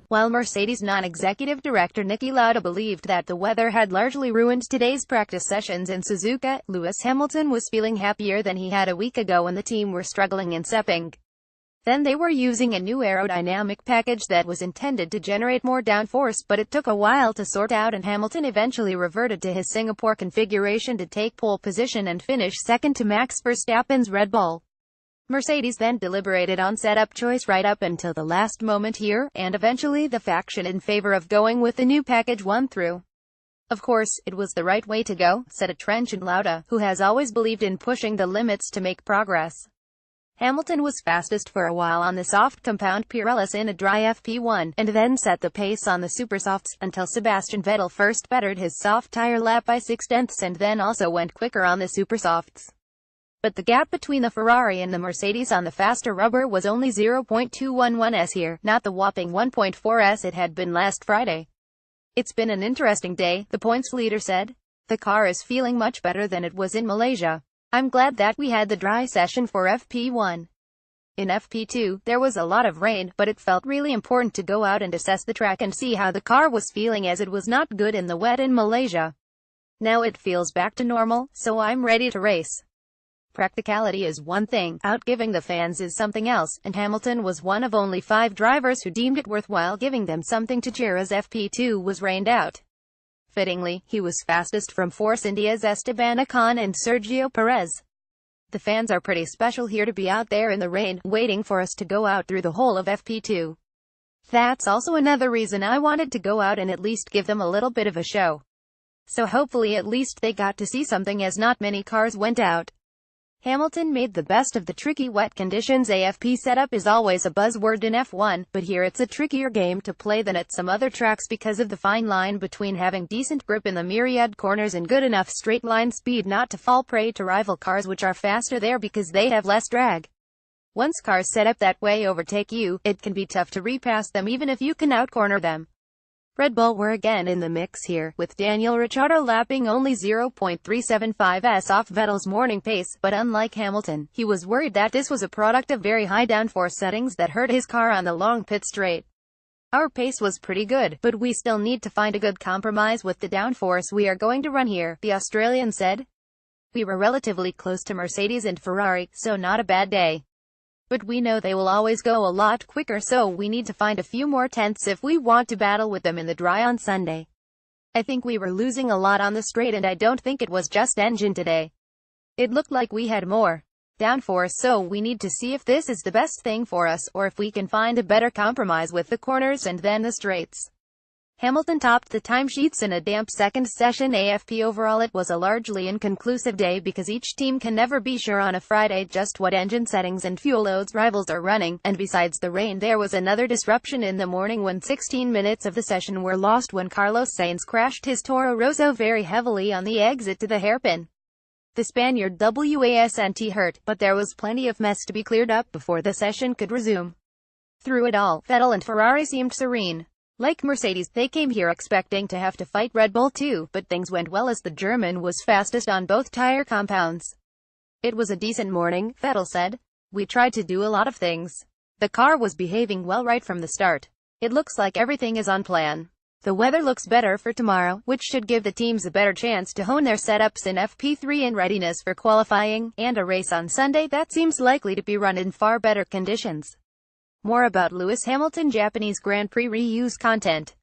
While Mercedes non-executive director Niki Lauda believed that the weather had largely ruined today's practice sessions in Suzuka, Lewis Hamilton was feeling happier than he had a week ago when the team were struggling in Sepang. Then they were using a new aerodynamic package that was intended to generate more downforce, but it took a while to sort out, and Hamilton eventually reverted to his Singapore configuration to take pole position and finish second to Max Verstappen's Red Bull. Mercedes then deliberated on setup choice right up until the last moment here, and eventually the faction in favor of going with the new package won through. Of course, it was the right way to go, said a trenchant Lauda, who has always believed in pushing the limits to make progress. Hamilton was fastest for a while on the soft compound Pirellis in a dry FP1, and then set the pace on the supersofts, until Sebastian Vettel first bettered his soft tire lap by 0.6 and then also went quicker on the supersofts. But the gap between the Ferrari and the Mercedes on the faster rubber was only 0.211s here, not the whopping 1.4s it had been last Friday. It's been an interesting day, the points leader said. The car is feeling much better than it was in Malaysia. I'm glad that we had the dry session for FP1. In FP2, there was a lot of rain, but it felt really important to go out and assess the track and see how the car was feeling, as it was not good in the wet in Malaysia. Now it feels back to normal, so I'm ready to race. Practicality is one thing, outgiving the fans is something else, and Hamilton was one of only 5 drivers who deemed it worthwhile giving them something to cheer as FP2 was rained out. Fittingly, he was fastest from Force India's Esteban Ocon and Sergio Perez. The fans are pretty special here to be out there in the rain, waiting for us to go out through the whole of FP2. That's also another reason I wanted to go out and at least give them a little bit of a show. So hopefully at least they got to see something, as not many cars went out. Hamilton made the best of the tricky wet conditions. AFP setup is always a buzzword in F1, but here it's a trickier game to play than at some other tracks because of the fine line between having decent grip in the myriad corners and good enough straight-line speed not to fall prey to rival cars which are faster there because they have less drag. Once cars set up that way overtake you, it can be tough to repass them even if you can outcorner them. Red Bull were again in the mix here, with Daniel Ricciardo lapping only 0.375s off Vettel's morning pace, but unlike Hamilton, he was worried that this was a product of very high downforce settings that hurt his car on the long pit straight. Our pace was pretty good, but we still need to find a good compromise with the downforce we are going to run here, the Australian said. We were relatively close to Mercedes and Ferrari, so not a bad day. But we know they will always go a lot quicker, so we need to find a few more tenths if we want to battle with them in the dry on Sunday. I think we were losing a lot on the straight, and I don't think it was just engine today. It looked like we had more downforce, so we need to see if this is the best thing for us, or if we can find a better compromise with the corners and then the straights. Hamilton topped the timesheets in a damp second session. AFP overall it was a largely inconclusive day because each team can never be sure on a Friday just what engine settings and fuel loads rivals are running, and besides the rain there was another disruption in the morning when 16 minutes of the session were lost when Carlos Sainz crashed his Toro Rosso very heavily on the exit to the hairpin. The Spaniard wasn't hurt, but there was plenty of mess to be cleared up before the session could resume. Through it all, Vettel and Ferrari seemed serene. Like Mercedes, they came here expecting to have to fight Red Bull too, but things went well as the German was fastest on both tire compounds. It was a decent morning, Vettel said. We tried to do a lot of things. The car was behaving well right from the start. It looks like everything is on plan. The weather looks better for tomorrow, which should give the teams a better chance to hone their setups in FP3 in readiness for qualifying, and a race on Sunday that seems likely to be run in far better conditions. More about Lewis Hamilton Japanese Grand Prix reuse content.